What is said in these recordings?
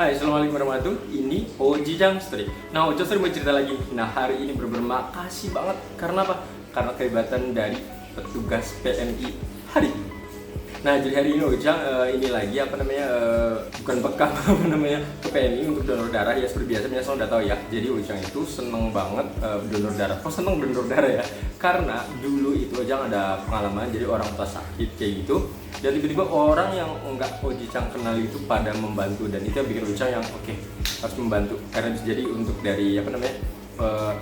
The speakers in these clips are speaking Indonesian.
Hai, assalamualaikum warahmatullahi wabarakatuh. Ini Oji Jang Story. Nah, Oji Story mau cerita lagi. Nah, hari ini bener-bener makasih banget. Karena apa? Karena keherbatan dari petugas PMI hari ini. Nah, jadi hari ini Ojang ini lagi bukan bekam ke PMI untuk donor darah ya, seperti biasa biasanya udah tahu ya. Jadi Ojang itu seneng banget donor darah. Kok seneng donor darah ya? Karena dulu itu Ojang ada pengalaman jadi orang tua sakit kayak gitu. Dan tiba-tiba orang yang enggak Ojang kenal itu pada membantu, dan itu yang bikin Ojang yang oke, harus membantu. Karena jadi untuk dari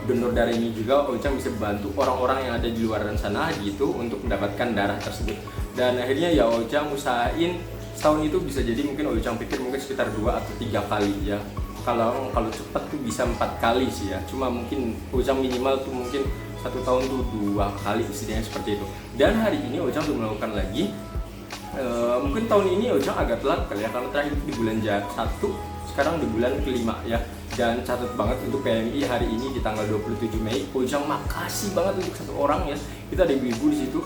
donor darah ini juga Ojang bisa bantu orang-orang yang ada di luar sana gitu untuk mendapatkan darah tersebut. Dan akhirnya ya Ojang usahain setahun itu bisa jadi mungkin Ojang pikir mungkin sekitar 2 atau 3 kali ya. Kalau cepat tuh bisa 4 kali sih ya. Cuma mungkin Ojang minimal tuh mungkin 1 tahun tuh 2 kali istilahnya seperti itu. Dan hari ini Ojang tuh melakukan lagi. Mungkin tahun ini Ojang agak telat kali ya, karena terakhir di bulan 1, sekarang di bulan ke-5 ya. Dan catat banget untuk PMI hari ini di tanggal 27 Mei, Ojang makasih banget untuk satu orang ya. Kita ada ibu-ibu di situ.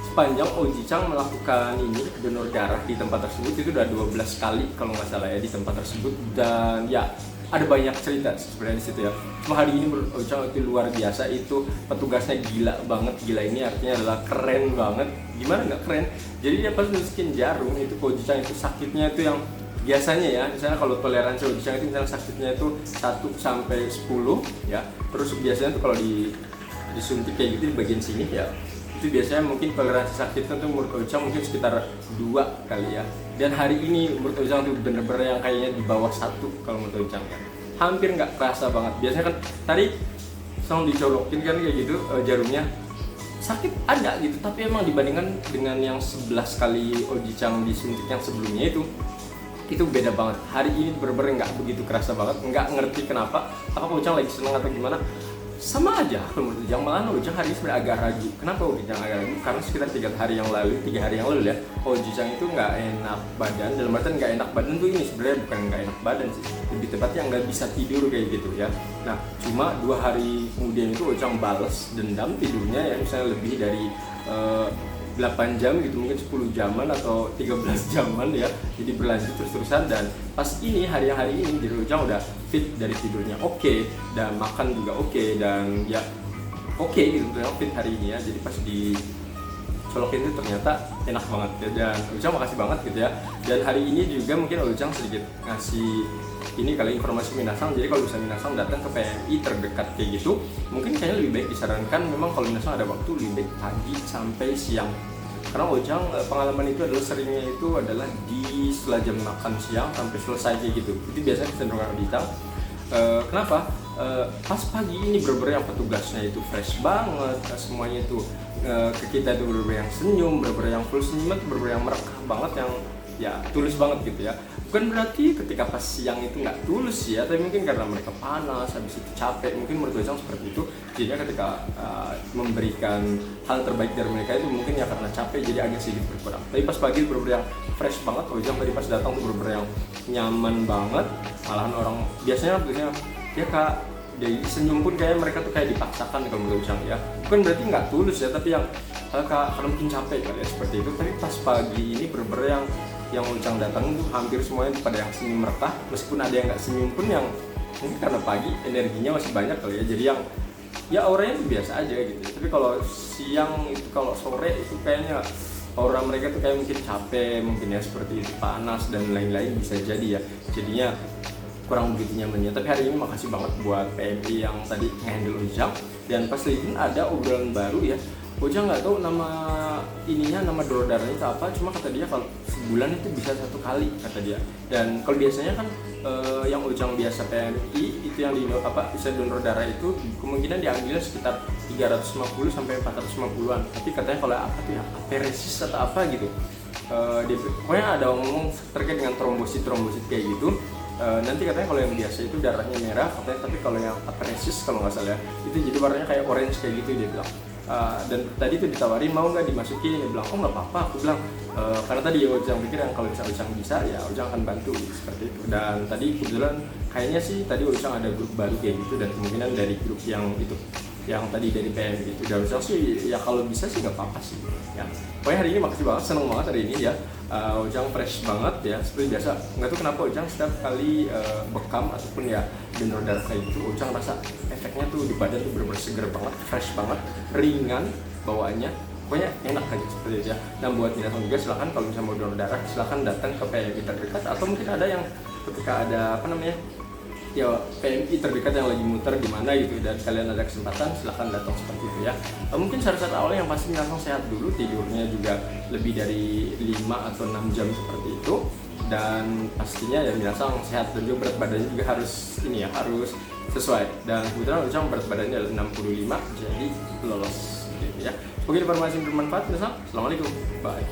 Sepanjang Ojang melakukan ini donor darah di tempat tersebut itu udah 12 kali kalau nggak salah ya di tempat tersebut. Dan ya ada banyak cerita sebenarnya di situ ya. Cuma hari ini menurut Ojang itu luar biasa, itu petugasnya gila banget. Gila ini artinya adalah keren banget. Gimana nggak keren? Jadi dia pas masukin jarum itu Ojang itu sakitnya itu yang biasanya ya, misalnya kalau toleransi Ojang itu misalnya sakitnya itu 1 sampai 10 ya. Terus biasanya tuh kalau disuntik kayak gitu di bagian sini ya, itu biasanya mungkin toleransi sakitnya tuh menurut Ojang mungkin sekitar 2 kali ya. Dan hari ini menurut Ojang tuh bener-bener yang kayaknya di bawah 1 kalau menurut Ojang ya. Hampir nggak kerasa banget. Biasanya kan tadi langsung dicolokin kan kayak gitu jarumnya, sakit ada gitu, tapi emang dibandingkan dengan yang 11 kali Ojang disuntik yang sebelumnya itu beda banget. Hari ini bener-bener nggak begitu kerasa banget, nggak ngerti kenapa, apa Ojang lagi seneng atau gimana. Sama aja kalau menurut Ojang, malah Ojang hari ini sebenarnya agak ragu. Kenapa Ojang agak ragu? Karena sekitar 3 hari yang lalu ya, Ojang itu nggak enak badan. Dalam artian nggak enak badan tuh ini sebenarnya bukan nggak enak badan sih, lebih tepatnya nggak bisa tidur kayak gitu ya. Nah, cuma 2 hari kemudian itu Ojang balas dendam tidurnya ya, misalnya lebih dari 8 jam gitu, mungkin 10 jaman atau 13 jaman ya. Jadi berlanjut terus-terusan, dan pas ini hari ini jadi Ojang udah fit dari tidurnya oke, dan makan juga oke, dan ya oke gitu Ojang fit hari ini ya. Jadi pas dicolokin itu ternyata enak banget ya, dan Ojang makasih banget gitu ya. Dan hari ini juga mungkin Ojang sedikit ngasih ini kali informasi Minasang. Jadi kalau bisa Minasang datang ke PMI terdekat kayak gitu, mungkin kayaknya lebih baik disarankan memang kalau Minasang ada waktu lebih baik pagi sampai siang. Karena Ojang pengalaman itu adalah seringnya itu adalah di setelah jam makan siang sampai selesai kayak gitu. Itu biasanya kecenderungan Ojang. Kenapa? Pas pagi ini bener-bener yang petugasnya itu fresh banget, semuanya itu ke kita itu bener-bener yang senyum, bener-bener yang full senyuman, bener-bener yang merekah banget, yang ya tulus banget gitu ya. Bukan berarti ketika pas siang itu nggak tulus ya, tapi mungkin karena mereka panas, habis itu capek, mungkin menurut Ojang seperti itu. Jadinya ketika memberikan hal terbaik dari mereka itu mungkin ya karena capek, jadi agak sedikit berkurang. Tapi pas pagi bener-bener yang fresh banget, Ojang tadi pas datang tuh bener-bener yang nyaman banget. Malahan orang biasanya ya kak, dari senyum pun kayak mereka tuh kayak dipaksakan kalau menurut Ojang ya. Bukan berarti nggak tulus ya, tapi yang kalau mungkin capek kali ya seperti itu. Tapi pas pagi ini bener-bener yang Ojang datang tuh hampir semuanya pada yang senyum merekah, meskipun ada yang nggak senyum pun, yang mungkin karena pagi energinya masih banyak kali ya, jadi yang ya auranya tuh biasa aja gitu. Tapi kalau siang itu, kalau sore itu kayaknya aura mereka tuh kayak mungkin capek, mungkin ya seperti itu, panas dan lain-lain bisa jadi ya, jadinya kurang begitu nyamannya. Tapi hari ini makasih banget buat PMI yang tadi nge-handle Ojang. Dan pas lagi ada obrolan baru ya, Ojang nggak tahu nama donor darahnya itu apa, cuma kata dia kalau sebulan itu bisa 1 kali kata dia. Dan kalau biasanya kan yang Ojang biasa PMI itu yang bisa donor darah itu kemungkinan diambilnya sekitar 350 sampai 450-an. Tapi katanya kalau apa tuh ya, aperesis atau apa gitu, pokoknya ada ngomong terkait dengan trombosit kayak gitu. Nanti katanya kalau yang biasa itu darahnya merah katanya, tapi kalau yang apresis kalau nggak salah itu jadi warnanya kayak orange kayak gitu dia bilang. Dan tadi tuh ditawarin mau nggak dimasukin, dia bilang oh nggak apa-apa. Aku bilang karena tadi Ojang pikir yang kalau misalnya Ojang bisa ya Ojang akan bantu seperti itu. Dan tadi kebetulan kayaknya sih tadi Ojang ada grup baru kayak gitu, dan kemungkinan dari grup yang itu yang tadi dari PM gitu. Dan Ujang sih ya kalau bisa sih nggak apa-apa sih ya. Pokoknya hari ini makasih banget, seneng banget hari ini ya. Ujang fresh banget ya, seperti biasa. Nggak tahu kenapa Ujang setiap kali bekam ataupun ya donor darah kayak gitu, Ujang rasa efeknya tuh di badan tuh bener-bener seger banget, fresh banget, ringan bawaannya, pokoknya enak aja seperti itu ya. Dan buat minasan juga silahkan kalau misalnya mau donor darah silahkan datang ke PMI terdekat, atau mungkin ada yang ketika ada apa namanya ya PMI terdekat yang lagi muter di mana gitu dan kalian ada kesempatan silahkan datang seperti itu ya. Mungkin syarat-syarat awal yang pasti minasan sehat dulu, tidurnya juga lebih dari 5 atau 6 jam seperti itu, dan pastinya ya minasan sehat dan juga berat badannya juga harus ini ya, harus sesuai. Dan kebetulan Ujang berat badannya adalah 65, jadi lolos gitu ya. Mungkin informasi bermanfaat minasan. Assalamualaikum, bye.